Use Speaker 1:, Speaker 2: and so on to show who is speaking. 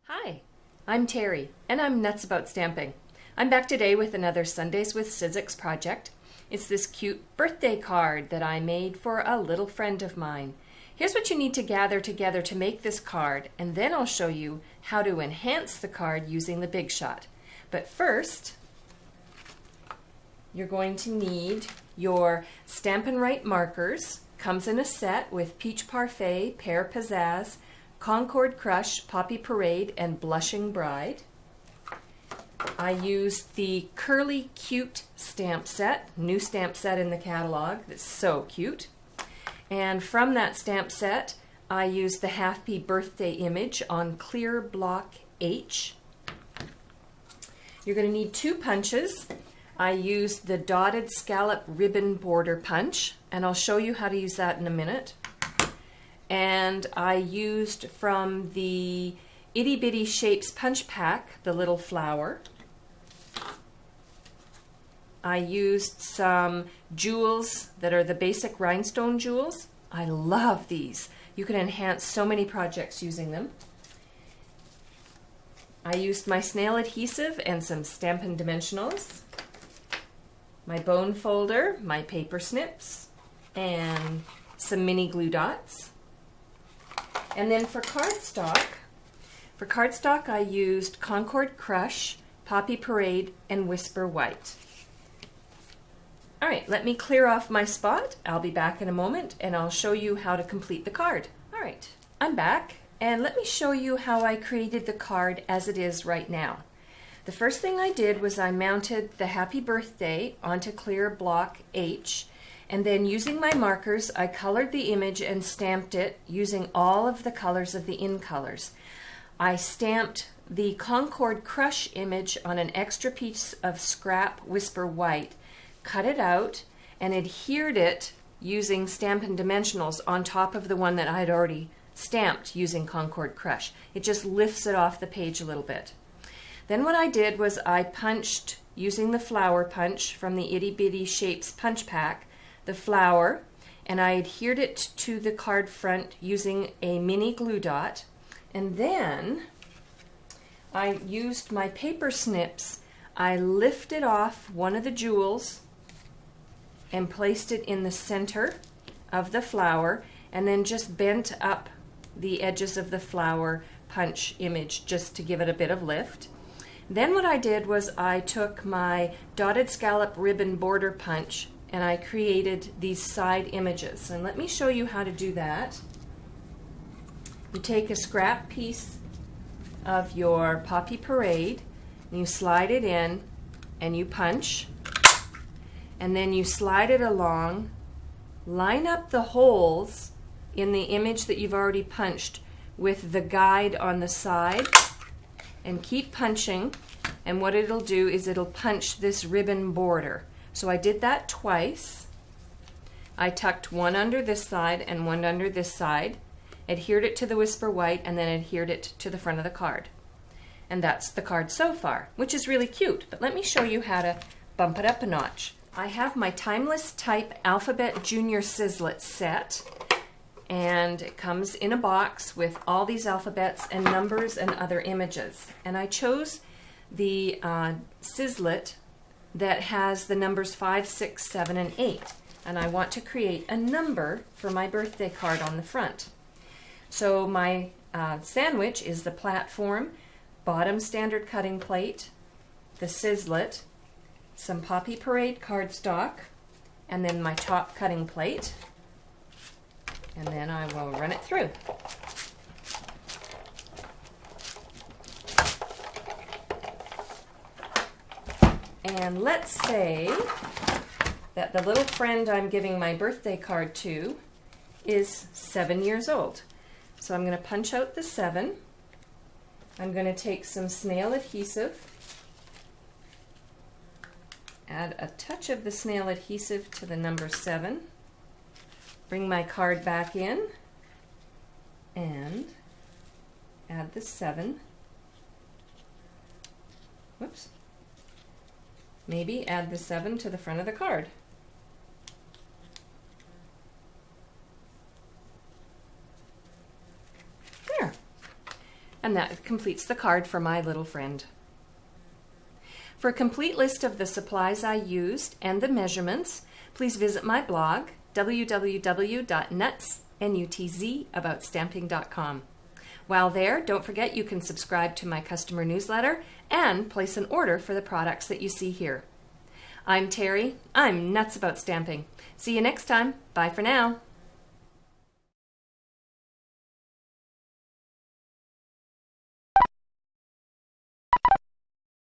Speaker 1: Hi, I'm Terry, and I'm nuts about stamping. I'm back today with another Sundays with Sizzix project. It's this cute birthday card that I made for a little friend of mine. Here's what you need to gather together to make this card, and then I'll show you how to enhance the card using the Big Shot. But first, you're going to need your Stampin' Write markers. Comes in a set with Peach Parfait, Pear Pizzazz, Concord Crush, Poppy Parade, and Blushing Bride. I used the Curly Cute stamp set, new stamp set in the catalog that's so cute. And from that stamp set, I used the Happy Birthday image on clear block H. You're going to need 2 punches. I used the dotted scallop ribbon border punch, and I'll show you how to use that in a minute. And I used from the Itty Bitty Shapes punch pack, the little flower. I used some jewels that are the basic rhinestone jewels. I love these. You can enhance so many projects using them. I used my snail adhesive and some Stampin' Dimensionals, my bone folder, my paper snips, and some mini glue dots. And then for cardstock I used Concord Crush, Poppy Parade, and Whisper White. All right, let me clear off my spot. I'll be back in a moment and I'll show you how to complete the card. All right, I'm back, and let me show you how I created the card as it is right now. The first thing I did was I mounted the Happy Birthday onto clear block H, and then using my markers I colored the image and stamped it using all of the colors of the in colors. I stamped the Concord Crush image on an extra piece of scrap Whisper White, cut it out, and adhered it using Stampin' Dimensionals on top of the one that I had already stamped using Concord Crush. It just lifts it off the page a little bit. Then what I did was I punched, using the flower punch from the Itty Bitty Shapes punch pack, the flower, and I adhered it to the card front using a mini glue dot. And then I used my paper snips. I lifted off one of the jewels and placed it in the center of the flower, and then just bent up the edges of the flower punch image just to give it a bit of lift. Then what I did was I took my dotted scallop ribbon border punch and I created these side images. And let me show you how to do that. You take a scrap piece of your Poppy Parade and you slide it in and you punch, and then you slide it along, line up the holes in the image that you've already punched with the guide on the side, and keep punching, and what it'll do is it'll punch this ribbon border. So I did that twice. I tucked one under this side and one under this side, adhered it to the Whisper White, and then adhered it to the front of the card. And that's the card so far, which is really cute. But let me show you how to bump it up a notch. I have my Timeless Type Alphabet Junior Sizzlet set, and it comes in a box with all these alphabets and numbers and other images. And I chose the Sizzlet that has the numbers 5, 6, 7, and 8. And I want to create a number for my birthday card on the front. So my sandwich is the platform, bottom standard cutting plate, the Sizzlet, some Poppy Parade cardstock, and then my top cutting plate. And then I will run it through. And let's say that the little friend I'm giving my birthday card to is 7 years old. So I'm going to punch out the 7. I'm going to take some snail adhesive, add a touch of the snail adhesive to the number 7. Bring my card back in and add the 7. Whoops. Maybe add the 7 to the front of the card. And that completes the card for my little friend. For a complete list of the supplies I used and the measurements, please visit my blog, www.nutzaboutstamping.com. While there, don't forget you can subscribe to my customer newsletter and place an order for the products that you see here. I'm Terry. I'm nuts about stamping. See you next time. Bye for now.